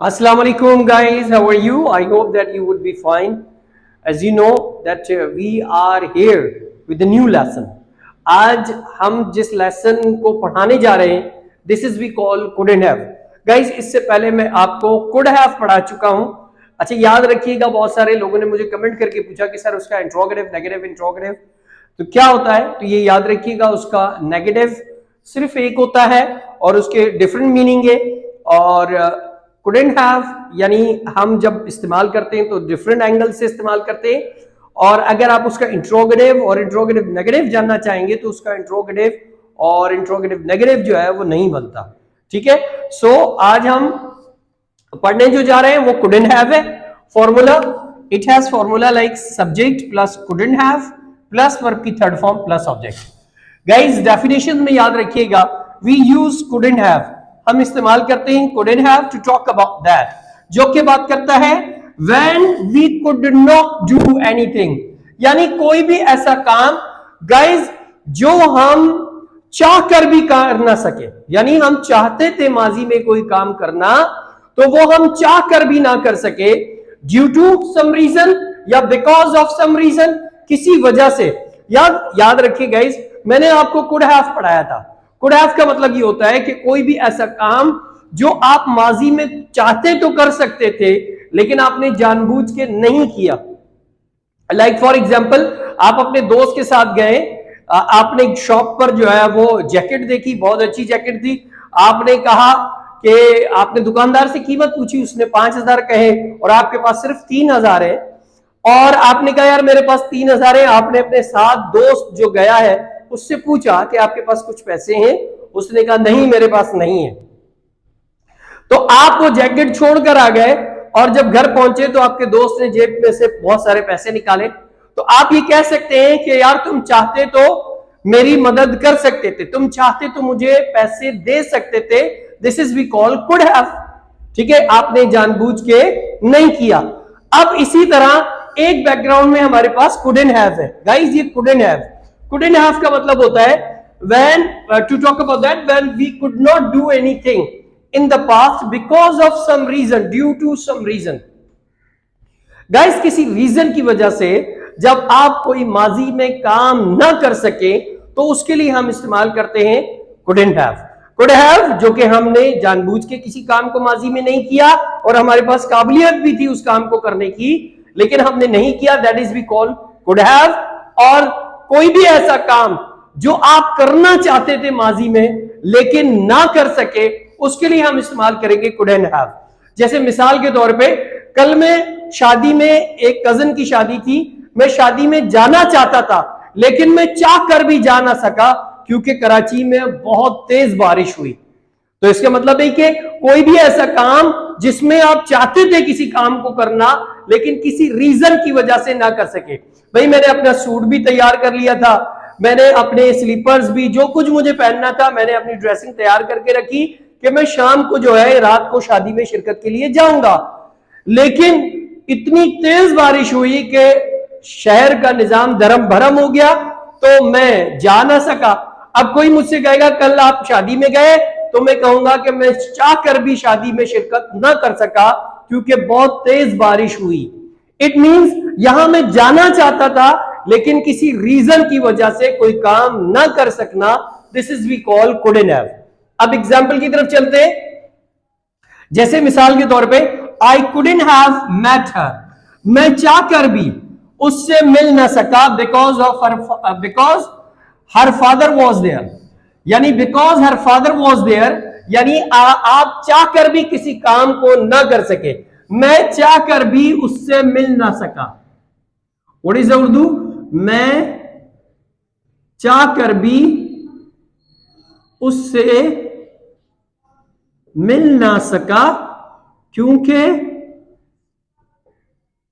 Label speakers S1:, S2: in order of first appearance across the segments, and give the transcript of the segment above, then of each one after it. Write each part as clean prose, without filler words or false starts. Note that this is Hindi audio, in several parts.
S1: Assalamu alaikum guys, how are you? I hope that you would be fine. As you know that we are here with a new lesson. आज हम जिस लेसन को पढ़ाने जा रहे हैं, this is we call could and have. Guys, इससे पहले मैं आपको could have पढ़ा चुका हूं. अच्छा याद रखिएगा, बहुत सारे लोगों ने मुझे कमेंट करके पूछा कि सर उसका इंट्रोगेटिव नेगेटिव इंट्रोगेटिव तो क्या होता है. तो ये याद रखिएगा, उसका नेगेटिव सिर्फ एक होता है और उसके डिफरेंट मीनिंग है. और couldn't have यानी हम जब इस्तेमाल करते हैं तो डिफरेंट एंगल से इस्तेमाल करते हैं. और अगर आप उसका इंट्रोगेटिव और इंट्रोगेटिव नेगेटिव जानना चाहेंगे तो उसका इंट्रोगेटिव और इंट्रोगेटिव नेगेटिव जो है वो नहीं बनता. ठीक है. सो आज हम पढ़ने जो जा रहे हैं वो couldn't have है. Formula, it has formula like subject plus couldn't have plus verb की third form plus object. Guys definition में याद रखिएगा, वी यूज couldn't have, हम इस्तेमाल करते हैं couldn't have to talk about that, जो कि बात करता है when we could not do anything, यानी कोई भी ऐसा काम गाइस जो हम चाह कर भी कर ना सके. यानी हम चाहते थे माजी में कोई काम करना तो वो हम चाह कर भी ना कर सके ड्यू टू सम रीजन या बिकॉज ऑफ सम रीजन, किसी वजह से. याद रखिए गाइस, मैंने आपको कुड हैव पढ़ाया था. कुड हैव का मतलब ये होता है कि कोई भी ऐसा काम जो आप माजी में चाहते तो कर सकते थे लेकिन आपने जानबूझ के नहीं किया. लाइक फॉर एग्जांपल, आप अपने दोस्त के साथ गए, आपने एक शॉप पर जो है वो जैकेट देखी, बहुत अच्छी जैकेट थी. आपने कहा कि आपने दुकानदार से कीमत पूछी, उसने 5,000 कहे और आपके पास सिर्फ 3,000 है. और आपने कहा यार मेरे पास 3,000 है. आपने अपने साथ दोस्त जो गया है उससे पूछा कि आपके पास कुछ पैसे हैं. उसने कहा नहीं मेरे पास नहीं है. तो आप वो जैकेट छोड़कर आ गए और जब घर पहुंचे तो आपके दोस्त ने जेब में से बहुत सारे पैसे निकाले. तो आप ये कह सकते हैं कि यार तुम चाहते तो मेरी मदद कर सकते थे, तुम चाहते तो मुझे पैसे दे सकते थे. This is we call could have. ठीक है, आपने जानबूझ के नहीं किया. अब इसी तरह एक बैकग्राउंड में हमारे पास couldn't have है. गाइस ये couldn't have का मतलब होता है when to talk about that when we could not do anything in the past because of some reason, due to some reason. Guys किसी रीजन की वजह से जब आप कोई माजी में काम ना कर सके तो उसके लिए हम इस्तेमाल करते हैं couldn't have. could have जो कि हमने जानबूझ के किसी काम को माजी में नहीं किया और हमारे पास काबिलियत भी थी उस काम को करने की लेकिन हमने नहीं किया, that is we call could have. और कोई भी ऐसा काम जो आप करना चाहते थे माजी में लेकिन ना कर सके उसके लिए हम इस्तेमाल करेंगे couldn't have. जैसे मिसाल के तौर पे, कल मैं शादी में, एक कजन की शादी थी, मैं शादी में जाना चाहता था लेकिन मैं चाह कर भी जा ना सका क्योंकि कराची में बहुत तेज बारिश हुई. तो इसका मतलब है कि कोई भी ऐसा काम जिसमें आप चाहते थे किसी काम को करना लेकिन किसी रीजन की वजह से ना कर सके. भाई मैंने अपना सूट भी तैयार कर लिया था, मैंने अपने स्लीपर्स भी, जो कुछ मुझे पहनना था मैंने अपनी ड्रेसिंग तैयार करके रखी कि मैं शाम को जो है रात को शादी में शिरकत के लिए जाऊंगा. लेकिन इतनी तेज बारिश हुई कि शहर का निजाम धर्म भरम हो गया तो मैं जा ना सका. अब कोई मुझसे कहेगा कल आप शादी में गए तो मैं कहूंगा कि मैं चाह कर भी शादी में शिरकत ना कर सका क्योंकि बहुत तेज बारिश हुई. इट मींस यहां मैं जाना चाहता था लेकिन किसी रीजन की वजह से कोई काम ना कर सकना, this is we call couldn't have. अब एग्जाम्पल की तरफ चलते हैं. जैसे मिसाल के तौर पे, आई couldn't have met her, मैं चाह कर भी उससे मिल ना सका because her father was there. यानी because her father was there यानी आप चाह कर भी किसी काम को ना कर सके, मैं चाह कर भी उससे मिल ना सका. What is the Urdu? मैं चाह कर भी उससे मिल ना सका क्योंकि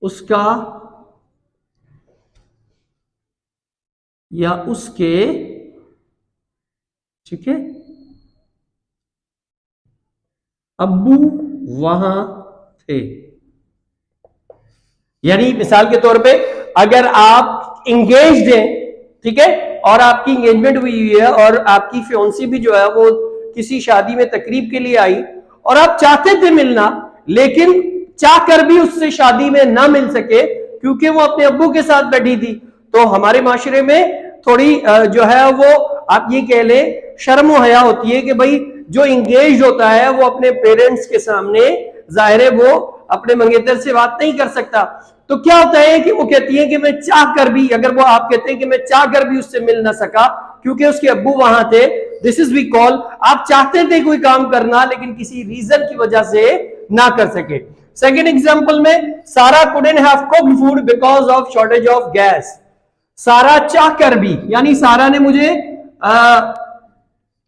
S1: उसका या उसके, ठीक है, अब्बू वहां थे. यानी मिसाल के तौर पे अगर आप इंगेज्ड हैं, ठीक है, और आपकी इंगेजमेंट हुई है और आपकी फियोंसी भी जो है वो किसी शादी में तकरीब के लिए आई और आप चाहते थे मिलना लेकिन चाह कर भी उससे शादी में ना मिल सके क्योंकि वो अपने अब्बू के साथ बैठी थी। तो हमारे माशरे में थोड़ी जो है वो आप ये कह ले शर्म व हया होती है कि भाई जो इंगेज होता है वो अपने पेरेंट्स के सामने जाहिर है वो अपने मंगेतर से बात नहीं कर सकता। तो क्या होता है कि वो कहती है कि मैं चाह कर भी, अगर वो आप कहते हैं कि मैं चाह कर भी उससे मिल ना सका क्योंकि उसके अब्बू वहां थे, दिस इज वी कॉल आप चाहते थे कोई काम करना लेकिन किसी रीजन की वजह से ना कर सके। सेकेंड एग्जाम्पल में सारा couldn't have cooked food because of shortage of gas. सारा चाह कर भी, यानी सारा ने मुझे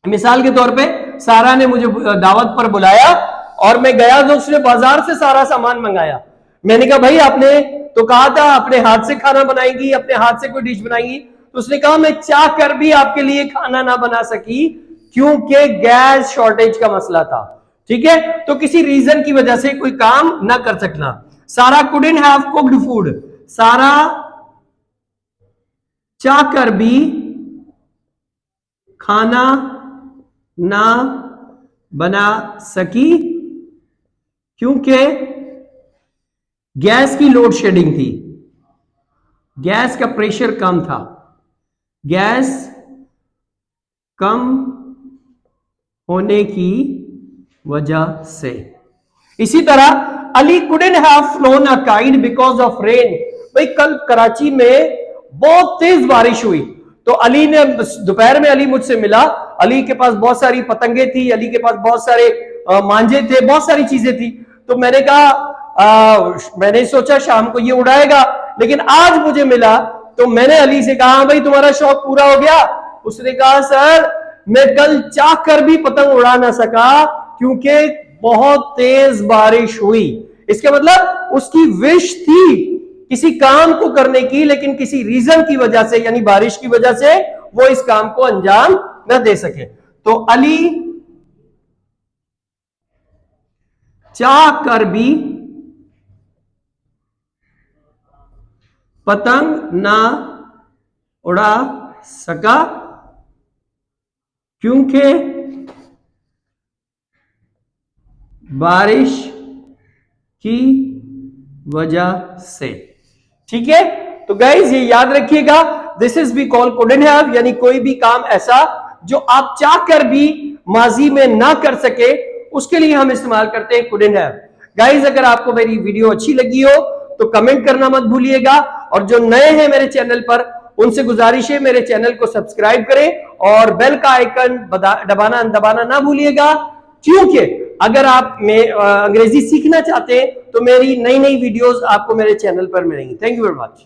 S1: मिसाल के तौर पे सारा ने मुझे दावत पर बुलाया और मैं गया तो उसने बाजार से सारा सामान मंगाया। मैंने कहा भाई आपने तो कहा था अपने हाथ से खाना बनाएगी, अपने हाथ से कोई डिश बनाएगी, तो उसने कहा मैं चाह कर भी आपके लिए खाना ना बना सकी क्योंकि गैस शॉर्टेज का मसला था। ठीक है, तो किसी रीजन की वजह से कोई काम ना कर सकना। सारा कुडंट हैव कुक्ड फूड, सारा चाह कर भी खाना ना बना सकी क्योंकि गैस की लोड शेडिंग थी, गैस का प्रेशर कम था, गैस कम होने की वजह से। इसी तरह Ali couldn't have phloem a kite because of rain. भाई कल कराची में बहुत तेज बारिश हुई तो अली ने दोपहर में अली मुझसे मिला, अली के पास बहुत सारी पतंगे थी, अली के पास बहुत सारे मांझे थे, बहुत सारी चीजें थी। तो मैंने कहा मैंने सोचा शाम को ये उड़ाएगा, लेकिन आज मुझे मिला तो मैंने अली से कहा भाई तुम्हारा शौक पूरा हो गया। उसने कहा सर मैं कल चाह कर भी पतंग उड़ा ना सका क्योंकि बहुत तेज बारिश हुई। इसका मतलब उसकी विश थी किसी काम को करने की, लेकिन किसी रीजन की वजह से यानी बारिश की वजह से वो इस काम को अंजाम न दे सके। तो अली चाह कर भी पतंग ना उड़ा सका क्योंकि बारिश की वजह से। ठीक है, तो गाइज ये याद रखिएगा, this is we call couldn't have, यानी कोई भी काम ऐसा जो आप चाह कर भी माजी में ना कर सके उसके लिए हम इस्तेमाल करते हैं कुडंट हैव। गाइज अगर आपको मेरी वीडियो अच्छी लगी हो तो कमेंट करना मत भूलिएगा, और जो नए हैं मेरे चैनल पर उनसे गुजारिश है मेरे चैनल को सब्सक्राइब करें और बेल का आइकन दबाना ना भूलिएगा, क्योंकि अगर आप अंग्रेजी सीखना चाहते हैं तो मेरी नई नई वीडियोस आपको मेरे चैनल पर मिलेंगी। Thank you very much.